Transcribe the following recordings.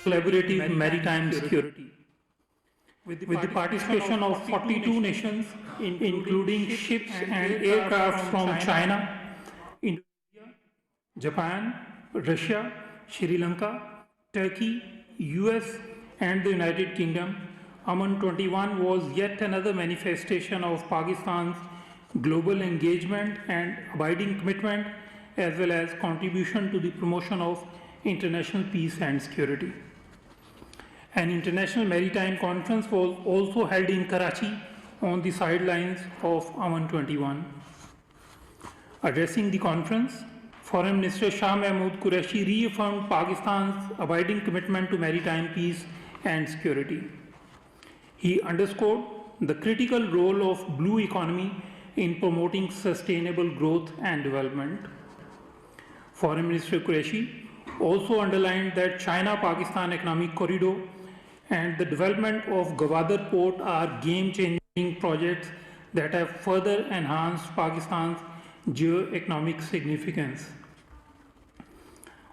collaborative maritime security. With the participation of 42 nations, including ships and aircraft from China, Indonesia, Japan, Russia, Sri Lanka, Turkey, US, and the United Kingdom, Aman 21 was yet another manifestation of Pakistan's global engagement and abiding commitment, as well as contribution to the promotion of international peace and security. An international maritime conference was also held in Karachi on the sidelines of Aman 21. Addressing the conference, Foreign Minister Shah Mahmood Qureshi reaffirmed Pakistan's abiding commitment to maritime peace and security. He underscored the critical role of blue economy in promoting sustainable growth and development. Foreign Minister Qureshi also underlined that China-Pakistan Economic Corridor and the development of Gwadar Port are game-changing projects that have further enhanced Pakistan's geo-economic significance.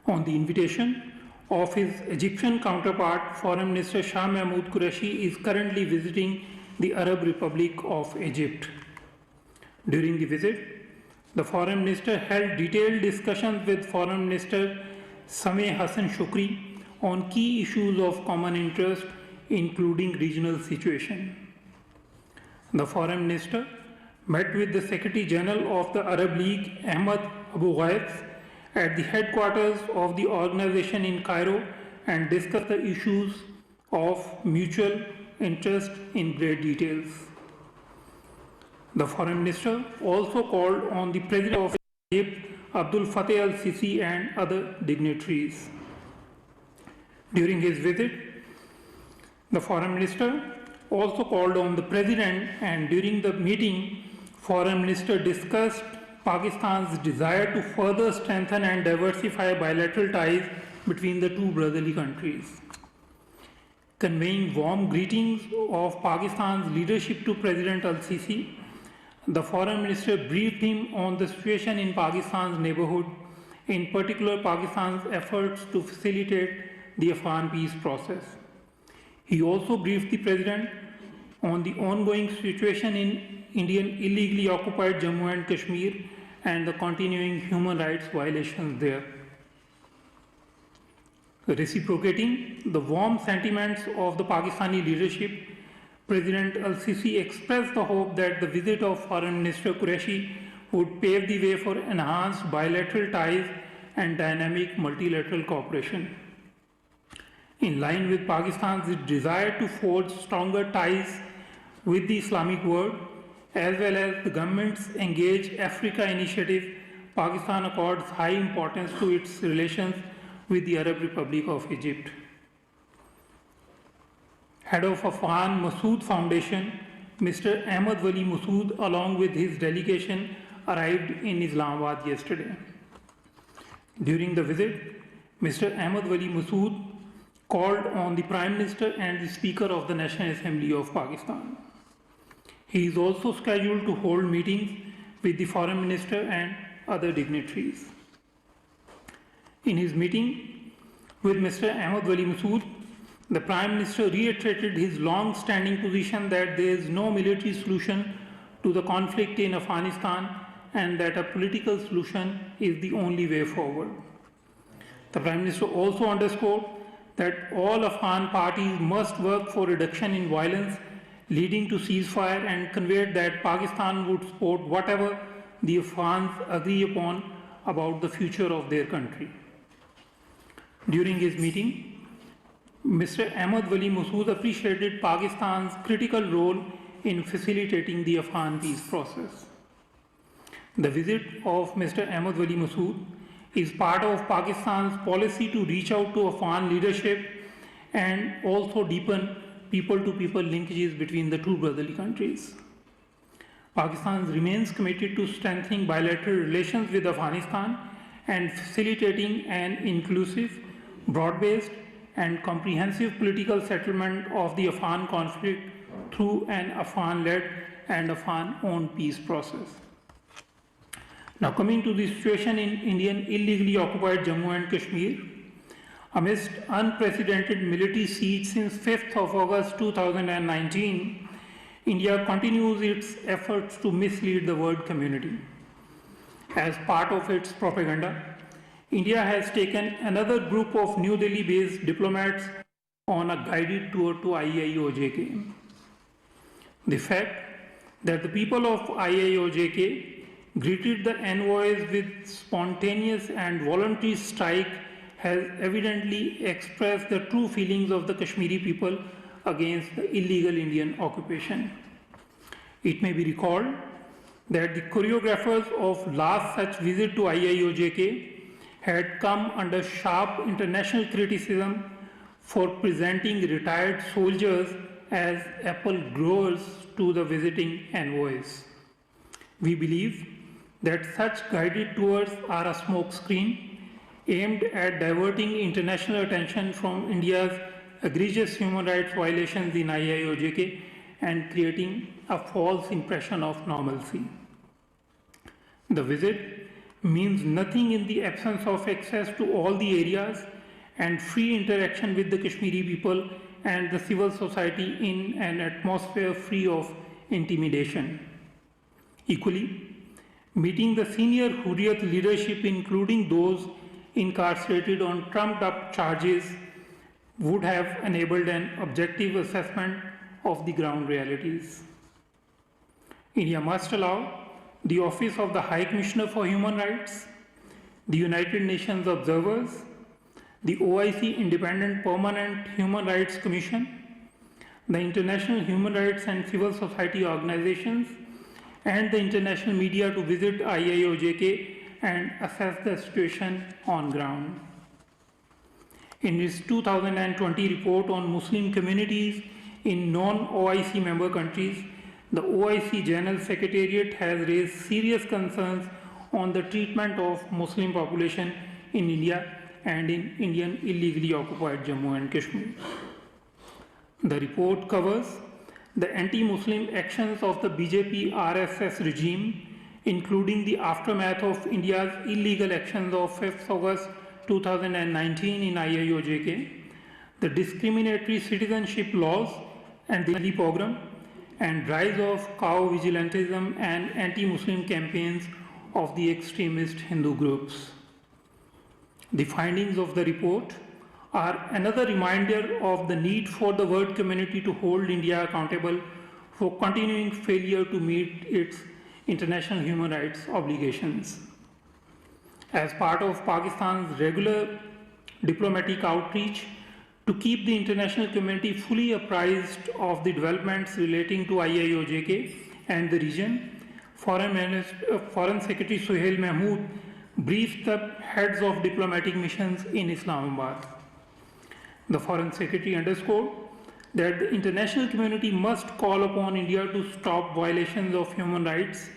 On the invitation of his Egyptian counterpart, Foreign Minister Shah Mahmood Qureshi is currently visiting the Arab Republic of Egypt. During the visit, the Foreign Minister held detailed discussions with Foreign Minister Sameh Hassan Shukri on key issues of common interest, including regional situation. The Foreign Minister met with the Secretary General of the Arab League, Ahmad Abu Ghaith, at the headquarters of the organization in Cairo and discussed the issues of mutual interest in great details. The Foreign Minister also called on the President of Egypt, Abdul Fattah al-Sisi, and other dignitaries. During his visit, the Foreign Minister also called on the President, and during the meeting, Foreign Minister discussed Pakistan's desire to further strengthen and diversify bilateral ties between the two brotherly countries. Conveying warm greetings of Pakistan's leadership to President al-Sisi, the Foreign Minister briefed him on the situation in Pakistan's neighborhood, in particular Pakistan's efforts to facilitate the Afghan peace process. He also briefed the President on the ongoing situation in Indian illegally occupied Jammu and Kashmir and the continuing human rights violations there. Reciprocating the warm sentiments of the Pakistani leadership, President al-Sisi expressed the hope that the visit of Foreign Minister Qureshi would pave the way for enhanced bilateral ties and dynamic multilateral cooperation. In line with Pakistan's desire to forge stronger ties with the Islamic world, as well as the government's Engage Africa initiative, Pakistan accords high importance to its relations with the Arab Republic of Egypt. Head of Afghan Massoud Foundation, Mr. Ahmad Wali Massoud, along with his delegation, arrived in Islamabad yesterday. During the visit, Mr. Ahmad Wali Massoud called on the Prime Minister and the Speaker of the National Assembly of Pakistan. He is also scheduled to hold meetings with the Foreign Minister and other dignitaries. In his meeting with Mr. Ahmad Wali Massoud, the Prime Minister reiterated his long-standing position that there is no military solution to the conflict in Afghanistan and that a political solution is the only way forward. The Prime Minister also underscored that all Afghan parties must work for reduction in violence leading to ceasefire and conveyed that Pakistan would support whatever the Afghans agree upon about the future of their country. During his meeting, Mr. Ahmad Wali Massoud appreciated Pakistan's critical role in facilitating the Afghan peace process. The visit of Mr. Ahmad Wali Massoud is part of Pakistan's policy to reach out to Afghan leadership and also deepen people-to-people linkages between the two brotherly countries. Pakistan remains committed to strengthening bilateral relations with Afghanistan and facilitating an inclusive, broad-based and comprehensive political settlement of the Afghan conflict through an Afghan-led and Afghan-owned peace process. Now coming to the situation in Indian illegally occupied Jammu and Kashmir, Amidst unprecedented military siege since 5th of August 2019, India continues its efforts to mislead the world community. As part of its propaganda, India has taken another group of New Delhi-based diplomats on a guided tour to IIOJK. The fact that the people of IIOJK greeted the envoys with spontaneous and voluntary strike has evidently expressed the true feelings of the Kashmiri people against the illegal Indian occupation. It may be recalled that the choreographers of last such visit to IIOJK had come under sharp international criticism for presenting retired soldiers as apple growers to the visiting envoys. We believe that such guided tours are a smokescreen aimed at diverting international attention from India's egregious human rights violations in IIOJK and creating a false impression of normalcy. The visit means nothing in the absence of access to all the areas and free interaction with the Kashmiri people and the civil society in an atmosphere free of intimidation. Equally, meeting the senior Hurriyat leadership, including those incarcerated on trumped-up charges, would have enabled an objective assessment of the ground realities. India must allow the Office of the High Commissioner for Human Rights, the United Nations observers, the OIC Independent Permanent Human Rights Commission, the international human rights and civil society organizations, and the international media to visit IIOJK and assess the situation on ground. In its 2020 report on Muslim communities in non-OIC member countries, the OIC General Secretariat has raised serious concerns on the treatment of Muslim population in India and in Indian illegally occupied Jammu and Kashmir. The report covers the anti-Muslim actions of the BJP RSS regime, including the aftermath of India's illegal actions of 5th August 2019 in IIOJK, the discriminatory citizenship laws and the Delhi pogrom, and rise of cow vigilantism and anti-Muslim campaigns of the extremist Hindu groups. The findings of the report are another reminder of the need for the world community to hold India accountable for continuing failure to meet its international human rights obligations. As part of Pakistan's regular diplomatic outreach to keep the international community fully apprised of the developments relating to IIOJK and the region, Foreign Secretary Suhail Mahmood briefed the heads of diplomatic missions in Islamabad. The Foreign Secretary underscored that the international community must call upon India to stop violations of human rights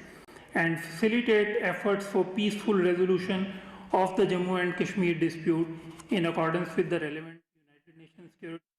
and facilitate efforts for peaceful resolution of the Jammu and Kashmir dispute in accordance with the relevant United Nations Security